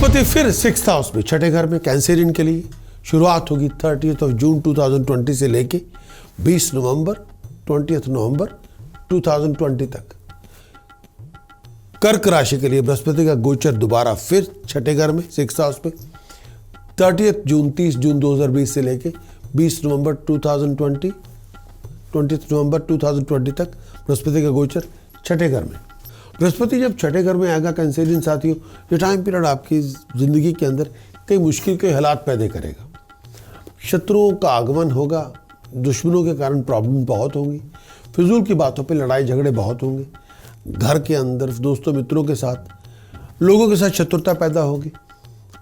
बृहस्पति फिर 6th house में छठे घर में कैंसरियन के लिए शुरुआत होगी 30 जून 2020 से लेके 20 नवंबर 2020 तक। कर्क राशि के लिए बृहस्पति का गोचर दोबारा फिर छठे घर में 6th हाउस में 30 जून 2020 से लेके 20 नवंबर 2020 तक बृहस्पति का गोचर छठे घर में। बृहस्पति जब छठे घर में आएगा कैंसरियन साथियों, ये टाइम पीरियड आपकी जिंदगी के अंदर कई मुश्किल के हालात पैदा करेगा। शत्रुओं का आगमन होगा, दुश्मनों के कारण प्रॉब्लम बहुत होंगी, फिजूल की बातों पे लड़ाई झगड़े बहुत होंगे, घर के अंदर दोस्तों मित्रों के साथ लोगों के साथ शत्रुता पैदा होगी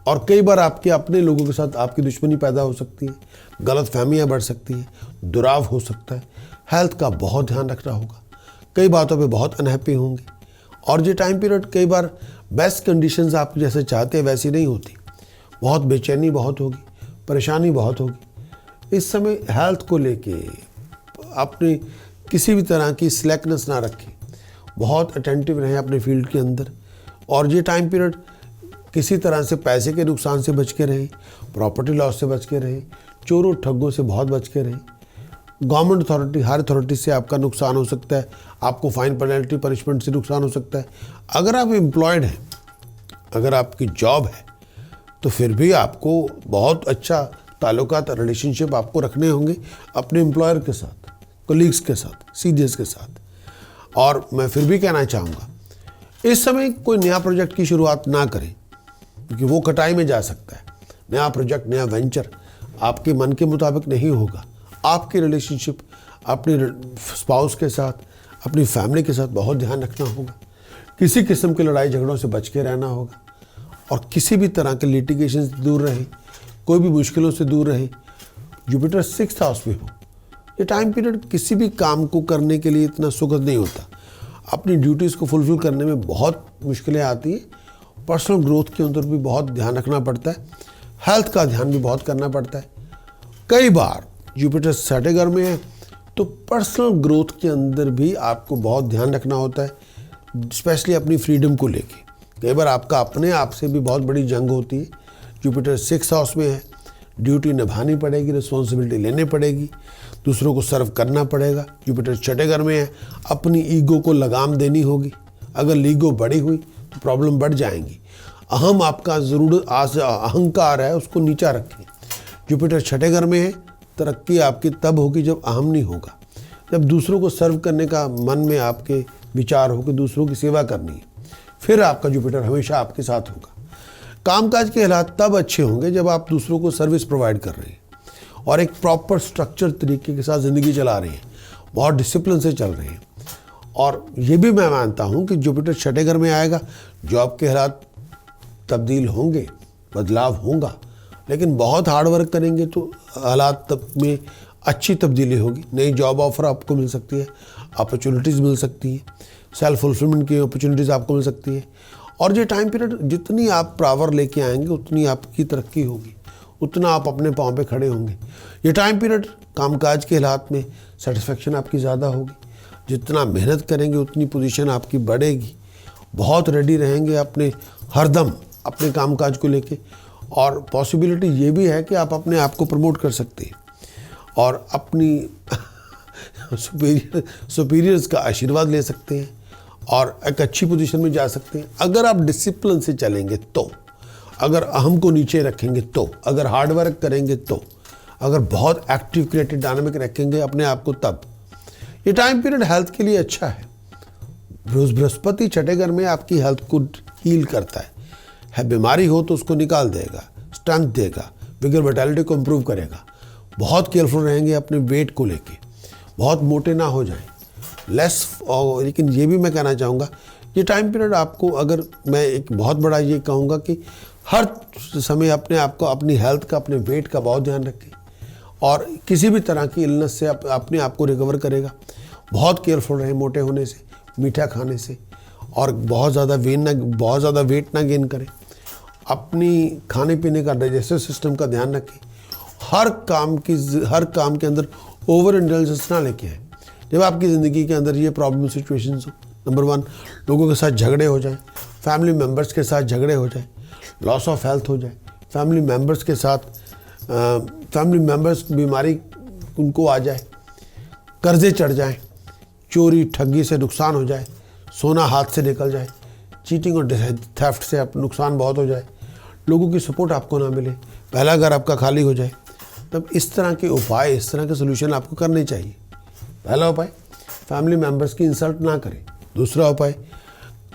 और कई बार आपके अपने लोगों के साथ आपकी दुश्मनी पैदा हो सकती है, गलत फहमियाँ बढ़ सकती है, दुराव हो सकता है। हेल्थ का बहुत ध्यान रखना होगा, कई बातों पे बहुत अनहैप्पी होंगे और ये टाइम पीरियड कई बार बेस्ट कंडीशंस आप जैसे चाहते हैं वैसी नहीं होती, बहुत बेचैनी बहुत होगी, परेशानी बहुत होगी। इस समय हेल्थ को लेके अपनी किसी भी तरह की स्लैकनेस ना रखें, बहुत अटेंटिव रहें अपने फील्ड के अंदर और ये टाइम पीरियड किसी तरह से पैसे के नुकसान से बच के रहें, प्रॉपर्टी लॉस से बच के रहें, चोरों ठग्गों से बहुत बच के रहें। गवर्नमेंट अथॉरिटी हायर अथॉरिटी से आपका नुकसान हो सकता है, आपको फाइन पेनल्टी पनिशमेंट से नुकसान हो सकता है। अगर आप एम्प्लॉयड हैं, अगर आपकी जॉब है तो फिर भी आपको बहुत अच्छा ताल्लुकात रिलेशनशिप आपको रखने होंगे अपने एम्प्लॉयर के साथ, कोलीग्स के साथ, सीनियर्स के साथ। और मैं फिर भी कहना चाहूँगा इस समय कोई नया प्रोजेक्ट की शुरुआत ना करें क्योंकि वो कटाई में जा सकता है। नया प्रोजेक्ट, नया वेंचर आपके मन के मुताबिक नहीं होगा। आपकी रिलेशनशिप अपने स्पाउस के साथ, अपनी फैमिली के साथ बहुत ध्यान रखना होगा। किसी किस्म के लड़ाई झगड़ों से बच के रहना होगा और किसी भी तरह के लिटिगेशन से दूर रहें, कोई भी मुश्किलों से दूर रहें। जुपिटर 6th हाउस में हो, ये टाइम पीरियड किसी भी काम को करने के लिए इतना सुखद नहीं होता। अपनी ड्यूटीज़ को फुलफिल करने में बहुत मुश्किलें आती हैं। पर्सनल ग्रोथ के अंदर भी बहुत ध्यान रखना पड़ता है, हेल्थ का ध्यान भी बहुत करना पड़ता है। कई बार जुपिटर छठे घर में है तो पर्सनल ग्रोथ के अंदर भी आपको बहुत ध्यान रखना होता है, स्पेशली अपनी फ्रीडम को लेके। कई बार आपका अपने आप से भी बहुत बड़ी जंग होती है। जुपिटर 6th हाउस में है, ड्यूटी निभानी पड़ेगी, रिस्पॉन्सिबिलिटी लेनी पड़ेगी, दूसरों को सर्व करना पड़ेगा। जुपिटर छठे घर में है, अपनी ईगो को लगाम देनी होगी। अगर ईगो बढ़ी हुई तो प्रॉब्लम बढ़ जाएंगी। अहम आपका ज़रूर अहंकार है, उसको नीचा रखें। जुपिटर छठे घर में है, तरक्की आपकी तब होगी जब अहम नहीं होगा, जब दूसरों को सर्व करने का मन में आपके विचार हो कि दूसरों की सेवा करनी है, फिर आपका जुपिटर हमेशा आपके साथ होगा। कामकाज के हालात तब अच्छे होंगे जब आप दूसरों को सर्विस प्रोवाइड कर रहे हैं और एक प्रॉपर स्ट्रक्चर तरीके के साथ ज़िंदगी चला रहे हैं, बहुत डिसिप्लिन से चल रहे हैं। और ये भी मैं मानता हूँ कि जुपिटर छठे घर में आएगा, जॉब के हालात तब्दील होंगे, बदलाव होगा, लेकिन बहुत हार्ड वर्क करेंगे तो हालात में अच्छी तब्दीली होगी। नई जॉब ऑफर आपको मिल सकती है, अपॉर्चुनिटीज़ मिल सकती हैं, सेल्फ फुलफिलमेंट की अपॉर्चुनिटीज़ आपको मिल सकती है। और ये टाइम पीरियड जितनी आप पावर लेके आएंगे उतनी आपकी तरक्की होगी, उतना आप अपने पाँव पे खड़े होंगे। ये टाइम पीरियड कामकाज के हालात में सेटिस्फेक्शन आपकी ज़्यादा होगी। जितना मेहनत करेंगे उतनी पोजीशन आपकी बढ़ेगी। बहुत रेडी रहेंगे अपने हरदम अपने कामकाज को लेके और पॉसिबिलिटी ये भी है कि आप अपने आप को प्रमोट कर सकते हैं और अपनी सुपीरियर्स का आशीर्वाद ले सकते हैं और एक अच्छी पोजीशन में जा सकते हैं। अगर आप डिसिप्लिन से चलेंगे तो, अगर अहम को नीचे रखेंगे तो, अगर हार्ड वर्क करेंगे तो, अगर बहुत एक्टिव क्रिएटिव डायनामिक रखेंगे अपने आप को, तब ये टाइम पीरियड हेल्थ के लिए अच्छा है। बृहस्पति छठे घर में आपकी हेल्थ को हील करता है। बीमारी हो तो उसको निकाल देगा, स्ट्रेंथ देगा, विगर विटालिटी को इम्प्रूव करेगा। बहुत केयरफुल रहेंगे अपने वेट को लेके, बहुत मोटे ना हो जाएं, लेकिन ये भी मैं कहना चाहूँगा ये टाइम पीरियड आपको, अगर मैं एक बहुत बड़ा ये कहूँगा कि हर समय अपने आप को, अपनी हेल्थ का, अपने वेट का बहुत ध्यान रखें और किसी भी तरह की इलनेस से अपने आप को रिकवर करेगा। बहुत केयरफुल रहें मोटे होने से, मीठा खाने से और बहुत ज़्यादा वेट ना गेन करें। अपनी खाने पीने का, डाइजेस्टिव सिस्टम का ध्यान रखें। हर काम के अंदर ओवर इंटेलिजेंस ना लेके आए। जब आपकी ज़िंदगी के अंदर ये प्रॉब्लम सिचुएशंस हो, नंबर 1 लोगों के साथ झगड़े हो जाएं, फैमिली मेम्बर्स के साथ झगड़े हो जाएं, लॉस ऑफ हेल्थ हो जाए, फैमिली मेम्बर्स के साथ फैमिली मेम्बर्स बीमारी उनको आ जाए, कर्जे चढ़ जाएं, चोरी ठगी से नुकसान हो जाए, सोना हाथ से निकल जाए, चीटिंग और थेफ्ट से आप नुकसान बहुत हो जाए, लोगों की सपोर्ट आपको ना मिले, पहला घर आपका खाली हो जाए, तब इस तरह के उपाय, इस तरह के सोल्यूशन आपको करने चाहिए। पहला उपाय, फैमिली मेम्बर्स की इंसल्ट ना करें। दूसरा उपाय,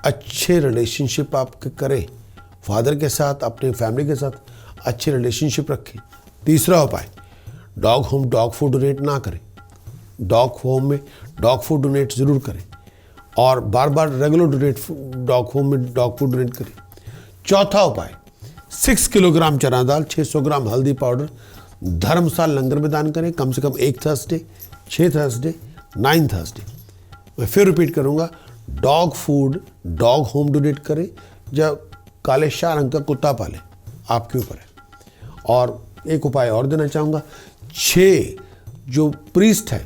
अच्छे रिलेशनशिप आप करें, फादर के साथ, अपने फैमिली के साथ अच्छे रिलेशनशिप रखें। तीसरा उपाय, dog home dog food donate ना करें, डॉग होम में डॉग फूड डोनेट ज़रूर करें और बार बार रेगुलर डोनेट डॉग होम में डॉग फूड डोनेट करें। चौथा उपाय, 6 किलोग्राम चना दाल, 600 ग्राम हल्दी पाउडर धर्मशाला लंगर में दान करें, कम से कम 1 थर्सडे, 6 थर्सडे, 9 थर्सडे। मैं फिर रिपीट करूंगा, dog food dog home donate करें, जब काले शाह रंग का कुत्ता पाले, आपके ऊपर है। और एक उपाय और देना चाहूँगा, 6 जो प्रीस्ट है,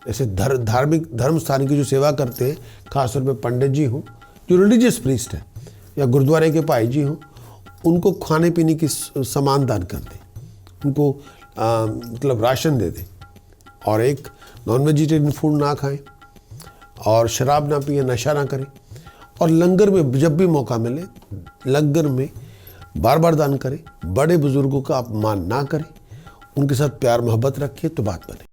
जैसे धार्मिक धर्म स्थान की जो सेवा करते हैं, खासतौर पे पंडित जी हों, जो रिलीजियस प्रीस्ट है, या गुरुद्वारे के भाई जी हों, उनको खाने पीने की सामान दान कर दें, उनको मतलब राशन दे दें, और एक नॉन वेजिटेरियन फूड ना खाएं, और शराब ना पिए, नशा ना करें, और लंगर में जब भी मौका मिले लंगर में बार बार दान करें, बड़े बुजुर्गों का अपमान ना करें, उनके साथ प्यार मोहब्बत रखिए तो बात बने।